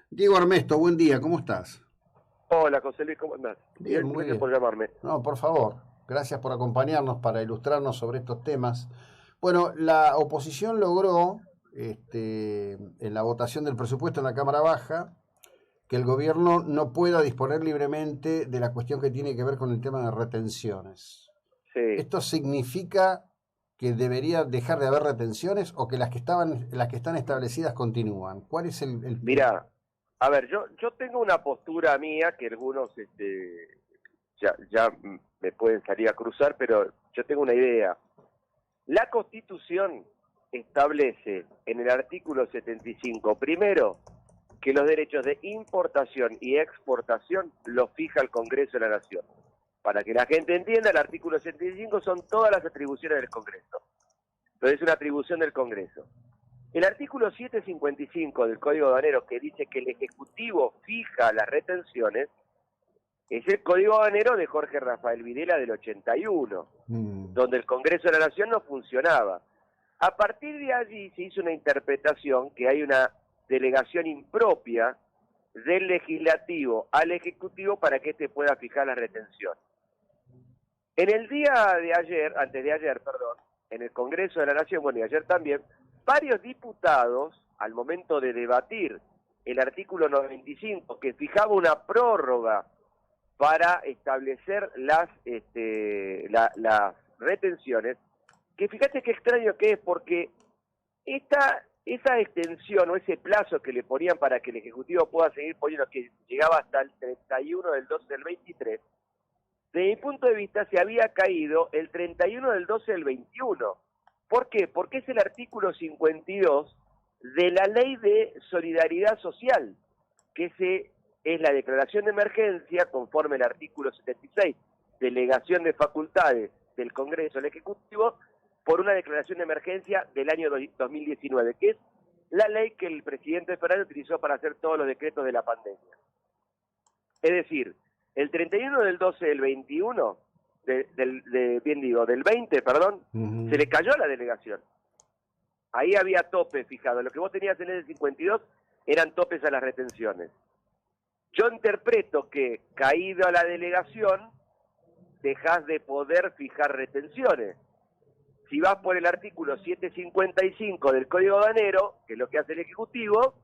Diego Armesto, buen día, ¿cómo estás? Hola, José Luis, ¿cómo andás? Bien, Bien, muy gracias bien. por llamarme. No, por favor, gracias por acompañarnos para ilustrarnos sobre estos temas. Bueno, la oposición logró, en la votación del presupuesto en la Cámara Baja, que el gobierno no pueda disponer libremente de la cuestión que tiene que ver con el tema de retenciones. Sí, ¿Esto significa que debería dejar de haber retenciones o que las que están establecidas continúan? ¿Cuál es mira, a ver, yo tengo una postura mía que algunos ya me pueden salir a cruzar, pero yo tengo una idea. La Constitución establece en el artículo 75, primero, que los derechos de importación y exportación los fija el Congreso de la Nación. Para que la gente entienda, el artículo 75 son todas las atribuciones del Congreso. Pero es una atribución del Congreso. El artículo 755 del Código Aduanero, que dice que el Ejecutivo fija las retenciones, es el Código Aduanero de Jorge Rafael Videla del 81, Mm. donde el Congreso de la Nación no funcionaba. A partir de allí se hizo una interpretación que hay una delegación impropia del legislativo al ejecutivo para que éste pueda fijar la retención. En el día de ayer, antes de ayer, perdón, en el Congreso de la Nación, bueno, y ayer también, varios diputados, al momento de debatir el artículo 95, que fijaba una prórroga para establecer las retenciones, que fíjate qué extraño que es, porque esa extensión o ese plazo que le ponían para que el Ejecutivo pueda seguir poniendo, que llegaba hasta el 31 del 12 del 23, de mi punto de vista se había caído el 31 del 12 del 21. ¿Por qué? Porque es el artículo 52 de la Ley de Solidaridad Social, es la declaración de emergencia conforme al artículo 76, delegación de facultades del Congreso al Ejecutivo, por una declaración de emergencia del año 2019, que es la ley que el presidente Fernández utilizó para hacer todos los decretos de la pandemia. Es decir, el 31 del 12 del 21, del 20, perdón, se Ujú. le cayó a la delegación. Ahí había tope fijado. Lo que vos tenías en el 52 eran topes a las retenciones. Yo interpreto que, caído a la delegación, dejás de poder fijar retenciones. Si vas por el artículo 755 del Código Aduanero, que es lo que hace el Ejecutivo,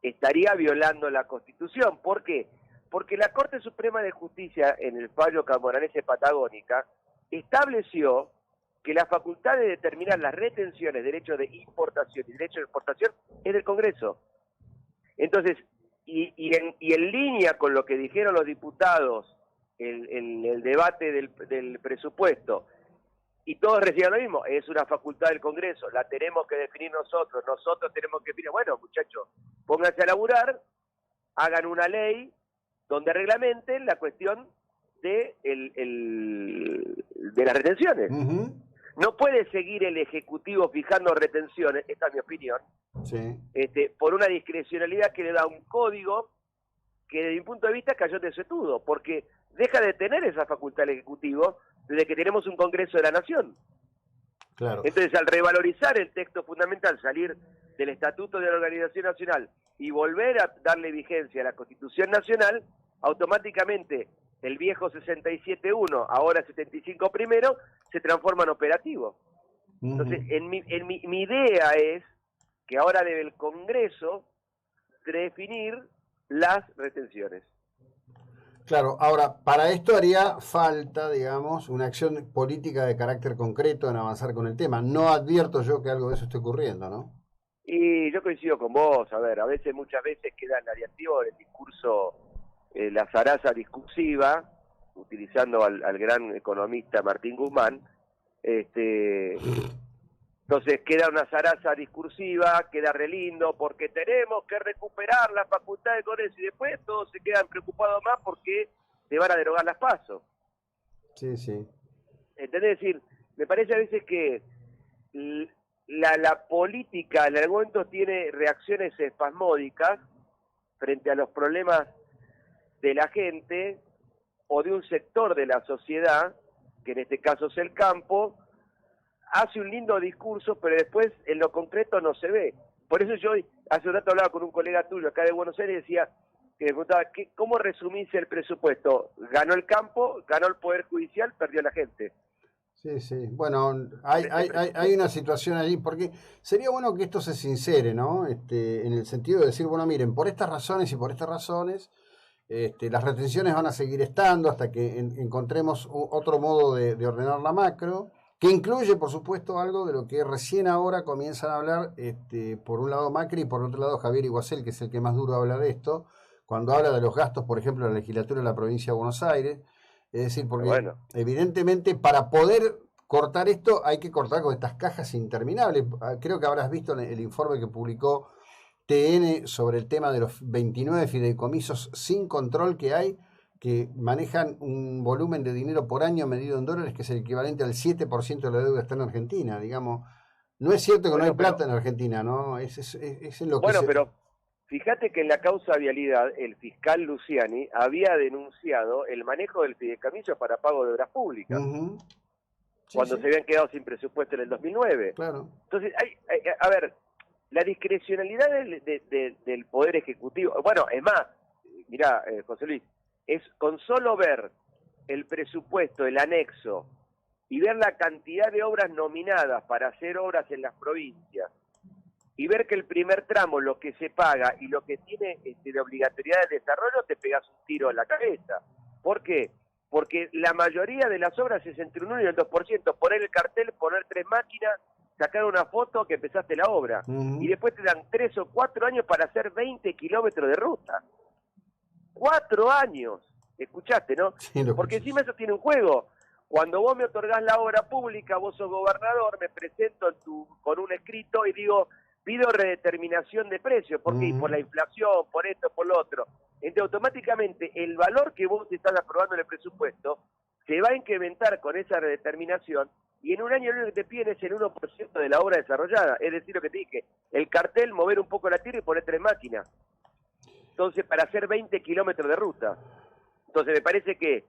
estaría violando la Constitución. ¿Por qué? Porque la Corte Suprema de Justicia, en el fallo Camoranese Patagónica, estableció que la facultad de determinar las retenciones, derechos de importación y derechos de exportación, es del Congreso. Entonces, y en línea con lo que dijeron los diputados en el debate del presupuesto, y todos decían lo mismo, es una facultad del Congreso, la tenemos que definir nosotros tenemos que definir, bueno, muchachos, pónganse a laburar, hagan una ley donde reglamenten la cuestión de las retenciones. Ujú. No puede seguir el Ejecutivo fijando retenciones, esta es mi opinión, Sí. por una discrecionalidad que le da un código que desde mi punto de vista cayó de desuetudo, porque deja de tener esa facultad el Ejecutivo desde que tenemos un Congreso de la Nación. Claro. Entonces, al revalorizar el texto fundamental, salir del Estatuto de la Organización Nacional y volver a darle vigencia a la Constitución Nacional, automáticamente el viejo 67.1, ahora 75 primero, se transforma en operativo. Entonces, Ujú. mi idea es que ahora debe el Congreso definir las retenciones. Claro, ahora, para esto haría falta, digamos, una acción política de carácter concreto en avanzar con el tema. No advierto yo que algo de eso esté ocurriendo, ¿no? Y yo coincido con vos, a ver, muchas veces queda en la diatriba del discurso, la zaraza discursiva, utilizando al gran economista Martín Guzmán, este, entonces queda una zaraza discursiva, queda re lindo, porque tenemos que recuperar la facultad de Congreso, y después todos se quedan preocupados más porque se van a derogar las pasos. Sí, sí. ¿Entendés? Es decir, me parece a veces que la política en algún momento tiene reacciones espasmódicas frente a los problemas de la gente o de un sector de la sociedad, que en este caso es el campo, hace un lindo discurso, pero después en lo concreto no se ve. Por eso yo hace un rato hablaba con un colega tuyo acá de Buenos Aires y decía, que me preguntaba, ¿cómo resumís el presupuesto? ¿Ganó el campo, ganó el Poder Judicial, perdió la gente? Sí, sí. Bueno, hay una situación allí, porque sería bueno que esto se sincere, ¿no? En el sentido de decir, bueno, miren, por estas razones y por estas razones, las retenciones van a seguir estando hasta que encontremos otro modo de ordenar la macro, que incluye, por supuesto, algo de lo que recién ahora comienzan a hablar, por un lado Macri y por otro lado Javier Iguacel, que es el que más duro habla de esto, cuando habla de los gastos, por ejemplo, de la legislatura de la provincia de Buenos Aires. Es decir, porque Bueno, evidentemente para poder cortar esto hay que cortar con estas cajas interminables. Creo que habrás visto el informe que publicó TN sobre el tema de los 29 fideicomisos sin control que hay, que manejan un volumen de dinero por año medido en dólares que es el equivalente al 7% de la deuda externa argentina. Digamos, no es cierto que bueno, no hay plata en Argentina, ¿no? Es en lo que bueno, se... pero fíjate que en la causa vialidad el fiscal Luciani había denunciado el manejo del fideicomiso para pago de obras públicas, Ujú. Sí, cuando sí, se habían quedado sin presupuesto en el 2009. claro. Entonces, a ver, la discrecionalidad del Poder Ejecutivo, bueno, es más, mirá, José Luis, es con solo ver el presupuesto, el anexo, y ver la cantidad de obras nominadas para hacer obras en las provincias, y ver que el primer tramo, lo que se paga y lo que tiene de obligatoriedad de desarrollo, te pegas un tiro en la cabeza. ¿Por qué? Porque la mayoría de las obras es entre un 1 y el 2%. Poner el cartel, poner 3 máquinas, sacar una foto que empezaste la obra. Y Ujú. después te dan 3 o 4 años para hacer 20 kilómetros de ruta. 4 años. ¿Escuchaste, no? Sí, lo Porque escuché. encima eso tiene un juego. Cuando vos me otorgás la obra pública, vos sos gobernador, me presento con un escrito y digo, pido redeterminación de precios. ¿Por qué? Por la inflación, por esto, por lo otro. Entonces, automáticamente, el valor que vos estás aprobando en el presupuesto se va a incrementar con esa redeterminación y en un año lo único que te piden es el 1% de la obra desarrollada. Es decir, lo que te dije, el cartel, mover un poco la tierra y poner 3 máquinas. Entonces, para hacer 20 kilómetros de ruta. Entonces, me parece que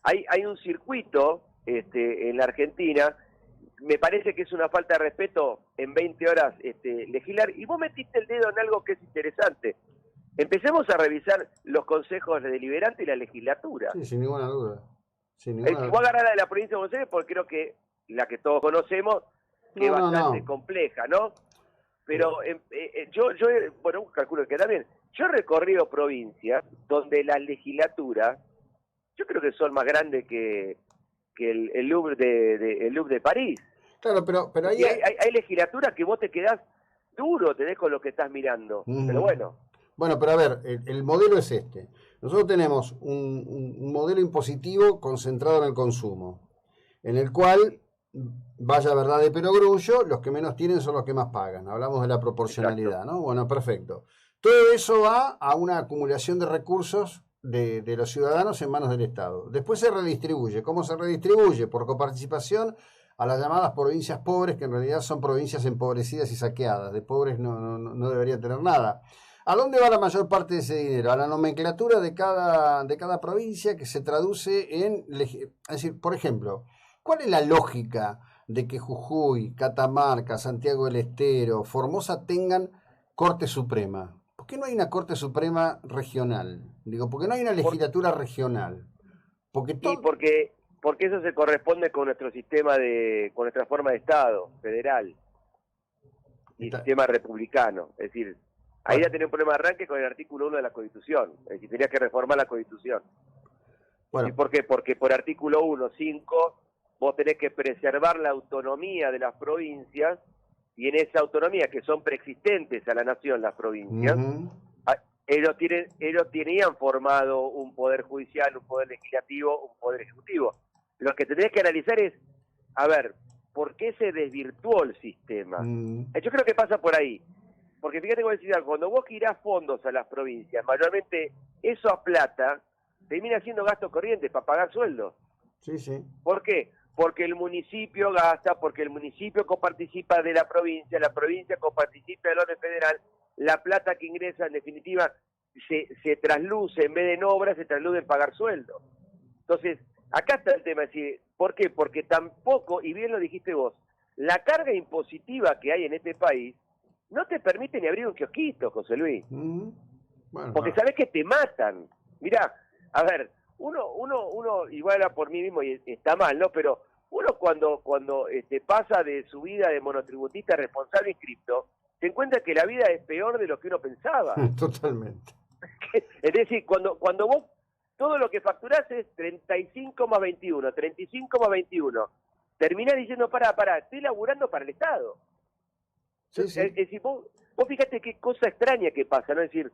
hay un circuito en la Argentina. Me parece que es una falta de respeto en 20 horas legislar. Y vos metiste el dedo en algo que es interesante. Empecemos a revisar los consejos deliberantes y la legislatura. Sí, sin ninguna duda. Sin ninguna... Voy a agarrar la de la provincia de Buenos Aires porque creo que la que todos conocemos, que es No, no, bastante no. compleja, ¿no? Pero bueno, calculo que también. Yo he recorrido provincias donde las legislaturas, yo creo que son más grandes que el Louvre el Louvre de París. Claro, pero ahí... Y hay legislaturas que vos te quedás duro, te dejo lo que estás mirando. Pero Ujú. bueno, Bueno, pero a ver, el modelo es este. Nosotros tenemos un modelo impositivo concentrado en el consumo, en el cual, vaya verdad de perogrullo, los que menos tienen son los que más pagan. Hablamos de la exacto. proporcionalidad, ¿no? Bueno, perfecto. Todo eso va a una acumulación de recursos de los ciudadanos en manos del Estado. Después se redistribuye. ¿Cómo se redistribuye? Por coparticipación a las llamadas provincias pobres, que en realidad son provincias empobrecidas y saqueadas. De pobres no deberían tener nada. ¿A dónde va la mayor parte de ese dinero? A la nomenclatura de cada provincia que se traduce en... Es decir, por ejemplo, ¿cuál es la lógica de que Jujuy, Catamarca, Santiago del Estero, Formosa tengan Corte Suprema? ¿Por qué no hay una Corte Suprema regional? Digo, ¿por qué no hay una Por- legislatura regional? Porque y todo... porque eso se corresponde con nuestro sistema con nuestra forma de Estado federal y Está, sistema republicano. Es decir, ahí bueno, ya tenía un problema de arranque con el artículo 1 de la Constitución. Es decir, tenía que reformar la Constitución. ¿Y bueno, por qué? Porque por artículo 1.5 vos tenés que preservar la autonomía de las provincias y en esa autonomía, que son preexistentes a la nación las provincias, ujú. ellos tenían formado un poder judicial, un poder legislativo, un poder ejecutivo. Lo que tenés que analizar es, a ver, ¿por qué se desvirtuó el sistema? Yo creo que pasa por ahí. Porque fíjate cómo decía, cuando vos girás fondos a las provincias, mayormente eso a plata termina siendo gasto corriente para pagar sueldos. Sí, sí. ¿Por qué? Porque el municipio gasta, porque el municipio coparticipa de la provincia coparticipa del orden federal, la plata que ingresa en definitiva se trasluce, en vez de en obras, se trasluce en pagar sueldos. Entonces, acá está el tema, es decir, ¿por qué? Porque tampoco, y bien lo dijiste vos, la carga impositiva que hay en este país no te permite ni abrir un kiosquito, José Luis. Bueno, Porque sabés que te matan. Mirá, a ver, uno igual era por mí mismo y está mal, ¿no? Pero uno cuando pasa de su vida de monotributista responsable inscripto, se encuentra que la vida es peor de lo que uno pensaba. totalmente. Es decir, cuando vos todo lo que facturás es 35 más 21, 35 más 21, terminás diciendo, pará, estoy laburando para el Estado. Sí, sí. Es decir, vos fíjate qué cosa extraña que pasa, ¿no? Es decir,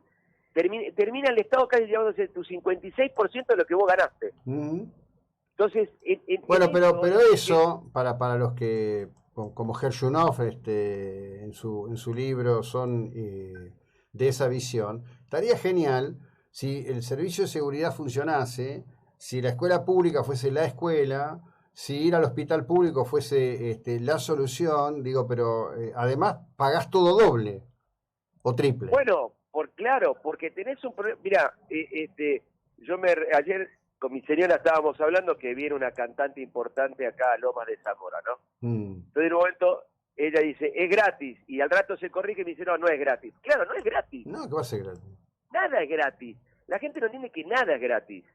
termina el Estado casi llevándose tu 56% de lo que vos ganaste. Entonces, bueno, pero eso, para los que, como Gershunov, en su libro, son de esa visión, estaría genial si el servicio de seguridad funcionase, si la escuela pública fuese la escuela, si ir al hospital público fuese la solución, digo, pero además pagás todo doble o triple. Bueno, claro, porque tenés un problema. Mirá, ayer con mi señora estábamos hablando que viene una cantante importante acá a Lomas de Zamora, ¿no? Entonces en un momento ella dice, es gratis, y al rato se corrige y me dice, no es gratis. Claro, no es gratis. No, ¿qué va a ser gratis? Nada es gratis. La gente no entiende que nada es gratis.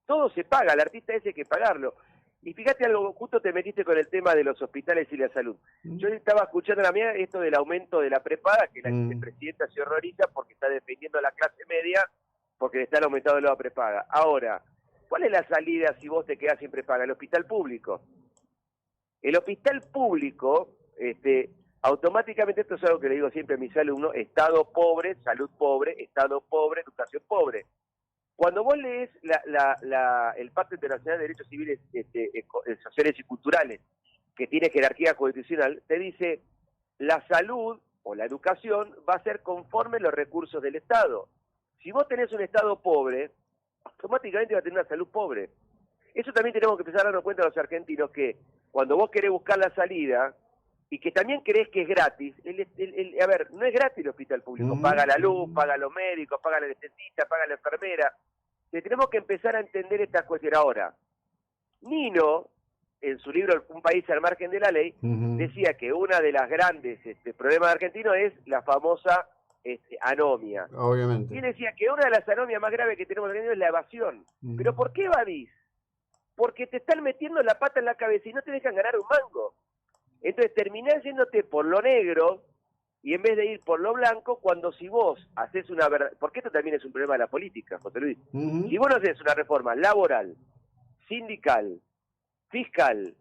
Todo se paga, el artista ese hay que pagarlo. Y fíjate algo, justo te metiste con el tema de los hospitales y la salud. Yo estaba escuchando a la mía esto del aumento de la prepaga, que la vicepresidenta se horroriza porque está defendiendo a la clase media porque le están aumentando la prepaga. Ahora, ¿cuál es la salida si vos te quedás sin prepaga? El hospital público. El hospital público, automáticamente, esto es algo que le digo siempre a mis alumnos, Estado pobre, salud pobre, Estado pobre, educación pobre. Cuando vos lees el Pacto Internacional de Derechos Civiles, Sociales y Culturales, que tiene jerarquía constitucional, te dice, la salud o la educación va a ser conforme a los recursos del Estado. Si vos tenés un Estado pobre, automáticamente va a tener una salud pobre. Eso también tenemos que empezar a darnos cuenta los argentinos, que cuando vos querés buscar la salida, y que también crees que es gratis, a ver, no es gratis el hospital público, paga la luz, paga los médicos, paga la anestesista, paga la enfermera. Tenemos que empezar a entender estas cuestiones. Ahora, Nino, en su libro Un país al margen de la ley, decía que una de las grandes problemas argentinos es la famosa anomia. Obviamente. Y él decía que una de las anomias más graves que tenemos en Argentina es la evasión. ¿Pero por qué evadís? Porque te están metiendo la pata en la cabeza y no te dejan ganar un mango. Entonces terminás yéndote por lo negro y en vez de ir por lo blanco, cuando si vos haces una verdad, porque esto también es un problema de la política, José Luis, si vos no haces una reforma laboral, sindical, fiscal,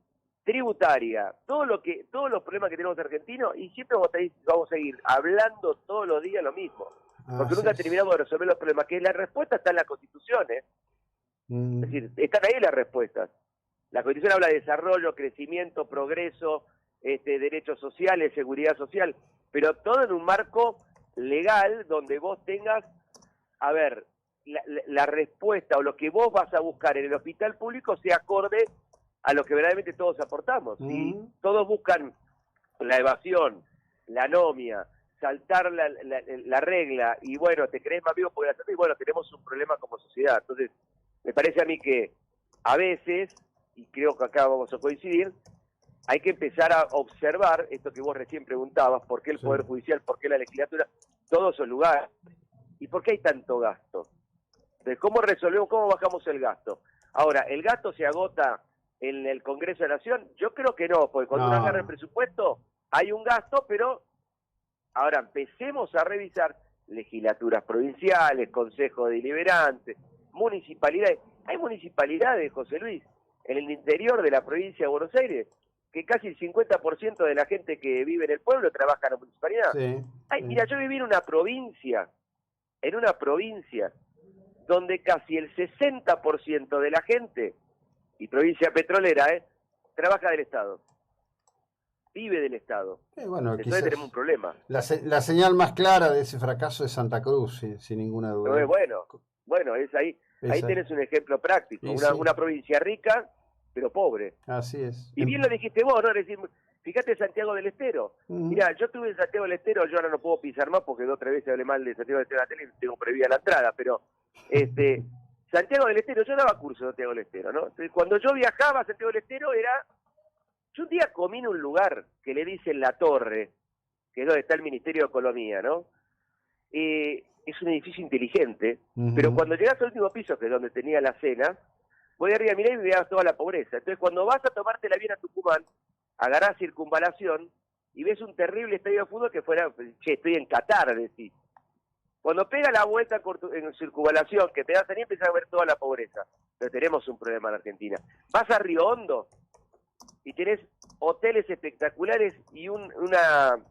tributaria, todos los problemas que tenemos argentinos, y siempre vamos a seguir hablando todos los días lo mismo, porque nunca terminamos de resolver los problemas, que la respuesta está en la Constitución, Es decir, están ahí las respuestas. La Constitución habla de desarrollo, crecimiento, progreso, derechos sociales, seguridad social, pero todo en un marco legal donde vos tengas, a ver, la respuesta o lo que vos vas a buscar en el hospital público se acorde a lo que verdaderamente todos aportamos. Si todos buscan la evasión, la anomia, saltar la regla y bueno, te crees más vivo porque y bueno, tenemos un problema como sociedad. Entonces, me parece a mí que a veces, y creo que acá vamos a coincidir, hay que empezar a observar esto que vos recién preguntabas, por qué el Poder Judicial, por qué la legislatura, todos esos lugares, y por qué hay tanto gasto. Entonces, ¿cómo resolvemos, cómo bajamos el gasto? Ahora, ¿el gasto se agota en el Congreso de la Nación? Yo creo que no, porque cuando uno agarra el presupuesto, hay un gasto, pero ahora empecemos a revisar legislaturas provinciales, consejos deliberantes, municipalidades. Hay municipalidades, José Luis, en el interior de la provincia de Buenos Aires, que casi el 50% de la gente que vive en el pueblo trabaja en la municipalidad. Mira, yo viví en una provincia donde casi el 60% de la gente, y provincia petrolera, trabaja del Estado, vive del Estado. Bueno, entonces tenemos un problema. La señal más clara de ese fracaso es Santa Cruz, sin ninguna duda. Bueno, es ahí. Ahí tenés un ejemplo práctico, una provincia rica, pero pobre. Así es. Y bien lo dijiste vos, ¿no? Es decir, fíjate Santiago del Estero. Mirá, yo estuve en Santiago del Estero, yo ahora no puedo pisar más porque 2 o 3 veces hablé mal de Santiago del Estero en la tele y tengo prohibida la entrada, pero Santiago del Estero, yo daba curso en Santiago del Estero, ¿no? Entonces, cuando yo viajaba a Santiago del Estero yo un día comí en un lugar que le dicen La Torre, que es donde está el Ministerio de Economía, ¿no? Es un edificio inteligente, pero cuando llegas al último piso, que es donde tenía la cena, voy arriba, mirá y veas toda la pobreza. Entonces, cuando vas a tomarte la bien a Tucumán, agarrás Circunvalación y ves un terrible estadio de fútbol que fuera, che, estoy en Qatar, decís. Cuando pega la vuelta en Circunvalación, que te das ahí, empiezas a ver toda la pobreza. Pero tenemos un problema en Argentina. Vas a Río Hondo y tenés hoteles espectaculares y una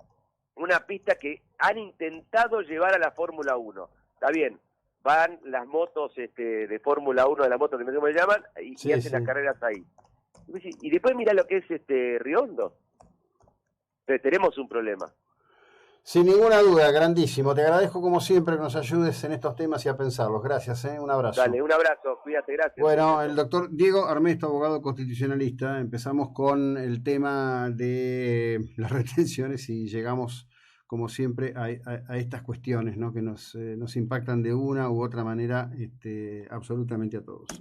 pista que han intentado llevar a la Fórmula 1. Está bien, van las motos de Fórmula 1, de la moto que no sé cómo le llaman, y hacen las carreras ahí. Y después mirá lo que es Río Hondo. Entonces tenemos un problema. Sin ninguna duda, grandísimo. Te agradezco como siempre que nos ayudes en estos temas y a pensarlos. Gracias, un abrazo. Dale, un abrazo, cuídate, gracias. Bueno, el doctor Diego Armesto, abogado constitucionalista. Empezamos con el tema de las retenciones y llegamos, como siempre, a estas cuestiones, ¿no? Que nos impactan de una u otra manera absolutamente a todos.